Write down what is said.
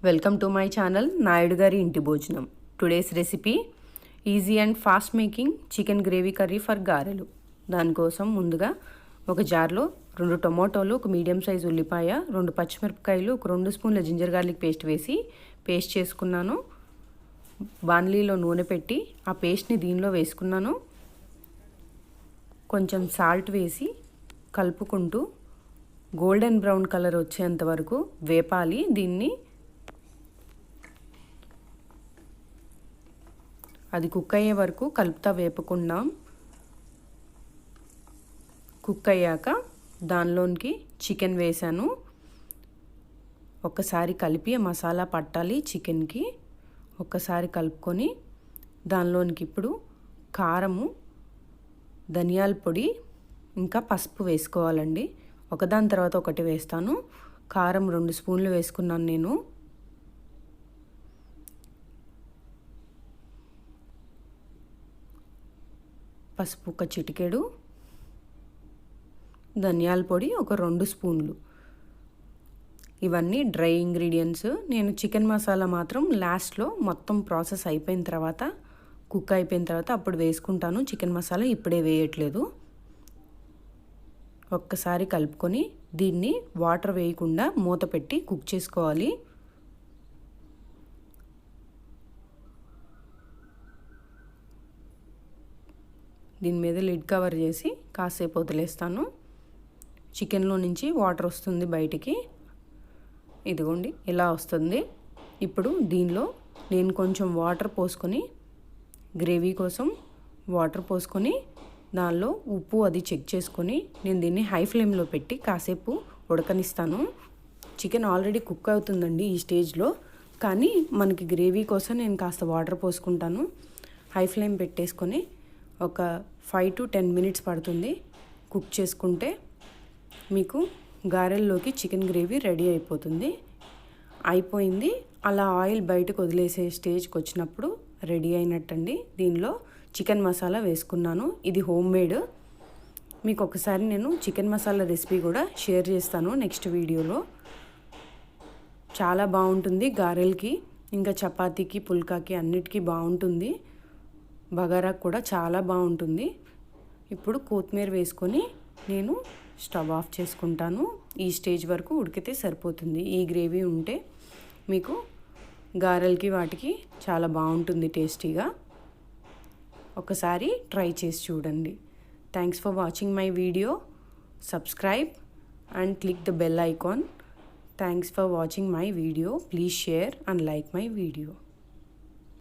Welcome to my channel Naidu గారి ఇంటి భోజనం. Today's recipe easy and fast making chicken gravy curry for గారెలు. దానికోసం ముందుగా ఒక జార్లో 2 టొమాటోలు, ఒక మీడియం సైజు ఉల్లిపాయ, 2 పచ్చిమిరపకాయలు, ఒక 2 స్పూన్ల జింజర్ గార్లిక్ పేస్ట్ వేసి పేస్ట్ చేసుకున్నాను. బాణలీలో నూనె పెట్టి ఆ పేస్ట్ని దీనిలో వేసుకున్నాను. కొంచెం సాల్ట్ వేసి కలుపుకుంటూ గోల్డెన్ బ్రౌన్ కలర్ వచ్చేంత వరకు వేపాలి. దీన్ని అది కుక్ అయ్యే వరకు కలుపుతా వేపుకుందాం. కుక్ అయ్యాక దానిలోనికి చికెన్ వేసాను. ఒక్కసారి కలిపి మసాలా పట్టాలి చికెన్కి. ఒక్కసారి కలుపుకొని దానిలోనికి ఇప్పుడు కారము, ధనియాల పొడి, ఇంకా పసుపు వేసుకోవాలండి. ఒకదాని తర్వాత ఒకటి వేస్తాను. కారం 2 స్పూన్లు వేసుకున్నాను నేను. పసుపు ఒక చిటికెడు, ధనియాల పొడి ఒక 2 స్పూన్లు. ఇవన్నీ డ్రై ఇంగ్రీడియంట్స్. నేను చికెన్ మసాలా మాత్రం లాస్ట్లో మొత్తం ప్రాసెస్ అయిపోయిన తర్వాత, కుక్ అయిపోయిన తర్వాత అప్పుడు వేసుకుంటాను. చికెన్ మసాలా ఇప్పుడే వేయట్లేదు. ఒక్కసారి కలుపుకొని దీన్ని వాటర్ వేయకుండా మూత పెట్టి కుక్ చేసుకోవాలి. దీని మీద లిడ్ కవర్ చేసి కాసేపు వదిలేస్తాను. చికెన్లో నుంచి వాటర్ వస్తుంది బయటికి. ఇదిగోండి ఇలా వస్తుంది. ఇప్పుడు దీనిలో నేను కొంచెం వాటర్ పోసుకొని, గ్రేవీ కోసం వాటర్ పోసుకొని దానిలో ఉప్పు అది చెక్ చేసుకొని నేను దీన్ని హై ఫ్లేమ్లో పెట్టి కాసేపు ఉడకనిస్తాను. చికెన్ ఆల్రెడీ కుక్ అవుతుందండి ఈ స్టేజ్లో, కానీ మనకి గ్రేవీ కోసం నేను కాస్త వాటర్ పోసుకుంటాను. హై ఫ్లేమ్ పెట్టేసుకొని ఒక 5 to 10 మినిట్స్ పడుతుంది కుక్ చేసుకుంటే. మీకు గారెల్లోకి చికెన్ గ్రేవీ రెడీ అయిపోయింది. అలా ఆయిల్ బయటకు వదిలేసే స్టేజ్కి వచ్చినప్పుడు రెడీ అయినట్టండి. దీనిలో చికెన్ మసాలా వేసుకున్నాను. ఇది హోమ్ మేడ్. మీకు ఒకసారి నేను చికెన్ మసాలా రెసిపీ కూడా షేర్ చేస్తాను నెక్స్ట్ వీడియోలో. చాలా బాగుంటుంది గారెలకి, ఇంకా చపాతీకి, పుల్కాకి అన్నిటికీ బాగుంటుంది. బగారా కూడా చాలా బాగుంటుంది. ఇప్పుడు కొత్తిమీర వేసుకొని నేను స్టవ్ ఆఫ్ చేసుకుంటాను. ఈ స్టేజ్ వరకు ఉడికితే సరిపోతుంది. ఈ గ్రేవీ ఉంటే మీకు గారెలకి వాటికి చాలా బాగుంటుంది టేస్టీగా. ఒకసారి ట్రై చేసి చూడండి. Thanks for watching my video. Subscribe and click the bell icon. Thanks for watching my video. Please share and like my video.